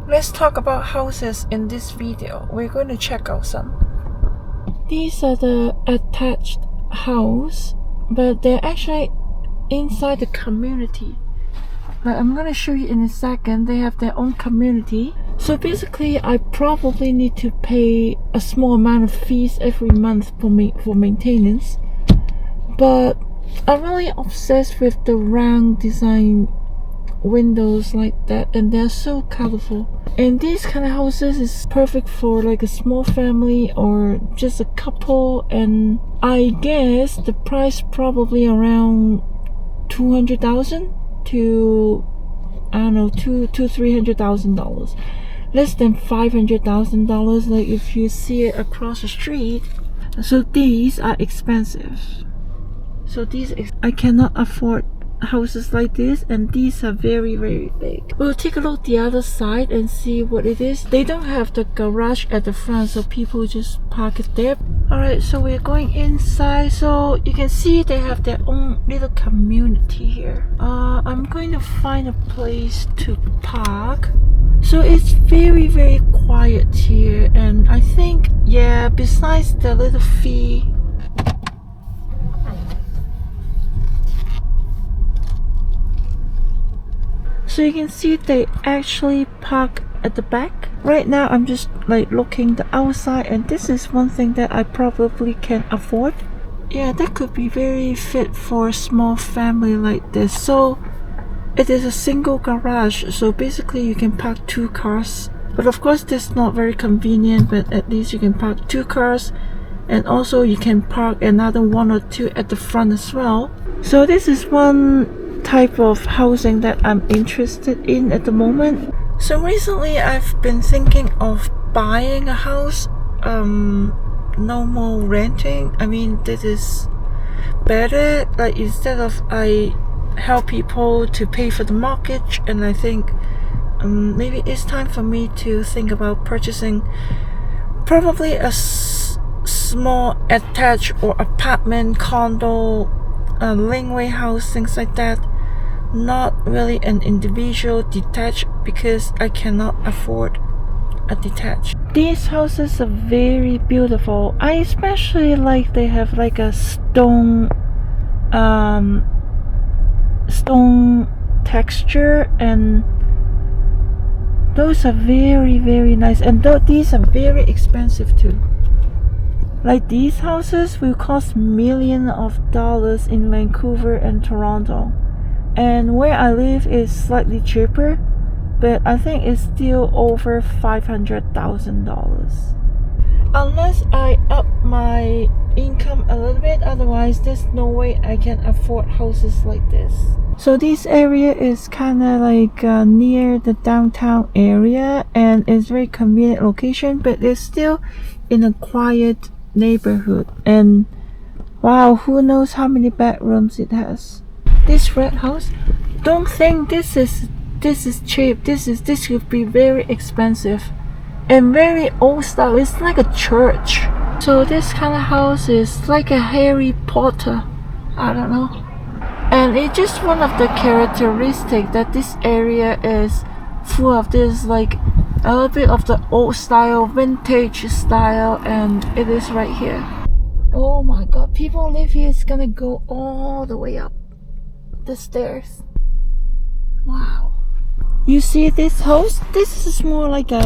Let's talk about houses in this video. We're going to check out some. These are the attached house, but they're actually inside the community. Like I'm gonna show you in a second. They have their own community. So basically, I probably need to pay a small amount of fees every month for maintenance. But I'm really obsessed with the round design windows like that, and they're so colorful. And these kind of houses is perfect for like a small family or just a couple. And I guess the price probably around 200,000 to I don't know, $300,000, less than $500,000. Like if you see it across the street. So these are expensive. So these I cannot afford houses like this, and these are very big. We'll take a look the other side and see what it is. They don't have the garage at the front, so people just park it there. Alright, so we're going inside. So you can see they have their own little community here. I'm going to find a place to park. So it's very quiet here, and I think, yeah, besides the little fee, so you can see they actually park at the back. Right now I'm just like looking the outside, and this is one thing that I probably can afford. Yeah, that could be very fit for a small family like this. So it is a single garage, so basically you can park 2 cars. But of course that's not very convenient, but at least you can park 2 cars, and also you can park another 1 or 2 at the front as well. So this is one type of housing that I'm interested in at the moment. So recently I've been thinking of buying a house, no more renting. I mean, this is better. Like instead of I help people to pay for the mortgage, and I think maybe it's time for me to think about purchasing probably a small attached or apartment, condo, a laneway house, things like that. Not really an individual detached, because I cannot afford a detached. These houses are very beautiful. I especially like they have like a stone texture, and those are very nice. And these are very expensive too. Like these houses will cost millions of dollars in Vancouver and Toronto. And where I live is slightly cheaper, but I think it's still over $500,000. Unless I up my income a little bit, otherwise there's no way I can afford houses like this. So this area is kind of like near the downtown area, and it's very convenient location, but it's still in a quiet neighborhood. And wow, who knows how many bedrooms it has. This red house, don't think this is cheap. This could be very expensive and very old style. It's like a church. So this kind of house is like a Harry Potter, I don't know. And it's just one of the characteristics that this area is full of this, like a little bit of the old style, vintage style, and it is right here. Oh my god, people live here. It's gonna go all the way up the stairs. Wow. You see this house? This is more like a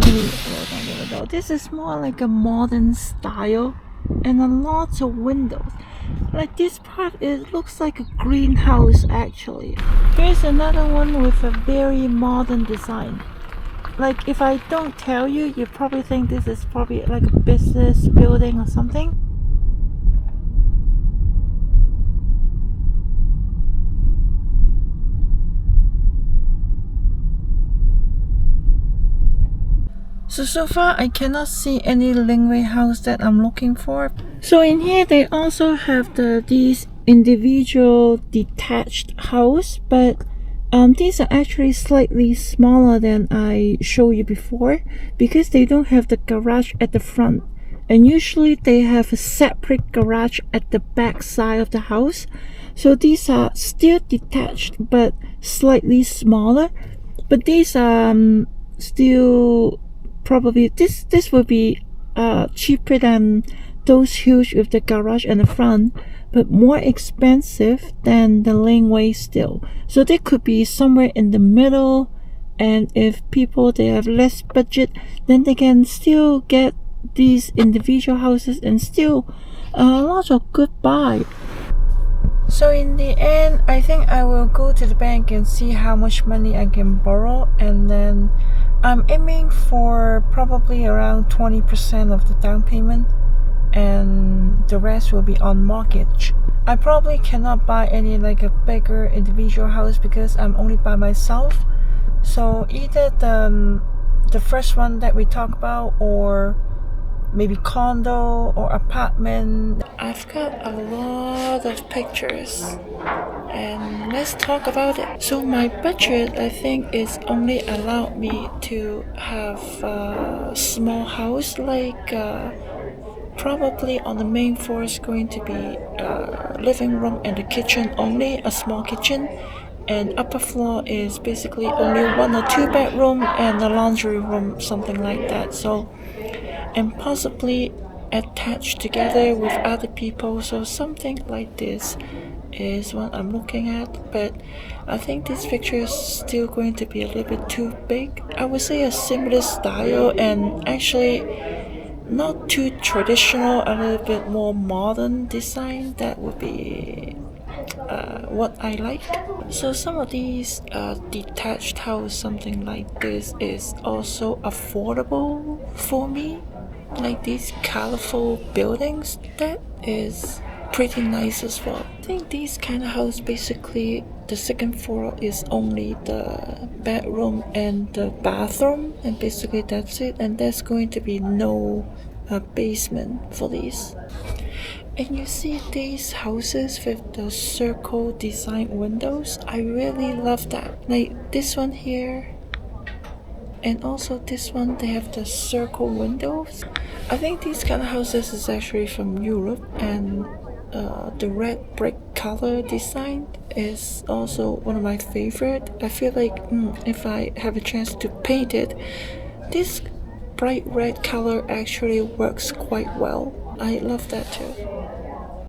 this is more like a modern style, and a lot of windows. Like this part, it looks like a greenhouse actually. Here's another one with a very modern design. Like if I don't tell you, you probably think this is probably like a business building or something. So far I cannot see any laneway house that I'm looking for. So in here they also have these individual detached house, but these are actually slightly smaller than I showed you before, because they don't have the garage at the front, and usually they have a separate garage at the back side of the house. So these are still detached but slightly smaller, but these are still probably this will be cheaper than those huge with the garage and the front, but more expensive than the laneway still. So they could be somewhere in the middle, and if people they have less budget, then they can still get these individual houses and still lots of good buy. So in the end, I think I will go to the bank and see how much money I can borrow, and then I'm aiming for probably around 20% of the down payment, and the rest will be on mortgage. I probably cannot buy any like a bigger individual house because I'm only by myself. So either the first one that we talk about, or maybe condo or apartment. I've got a lot of pictures and let's talk about it. So my budget, I think, is only allowed me to have a small house, like probably on the main floor is going to be living room and the kitchen only, a small kitchen, and upper floor is basically only 1 or 2 bedroom and a laundry room, something like that. So, and possibly attached together with other people, so something like this is what I'm looking at. But I think this picture is still going to be a little bit too big. I would say a similar style, and actually not too traditional, a little bit more modern design. That would be what I like. So some of these detached house, something like this, is also affordable for me. Like these colorful buildings, that is pretty nice as well. I think these kind of house, basically the second floor is only the bedroom and the bathroom, and basically that's it, and there's going to be no basement for these. And you see these houses with the circle design windows, I really love that. Like this one here, and also this one, they have the circle windows. I think these kind of houses is actually from Europe, and the red brick color design is also one of my favorite. I feel like if I have a chance to paint it, this bright red color actually works quite well. I love that too.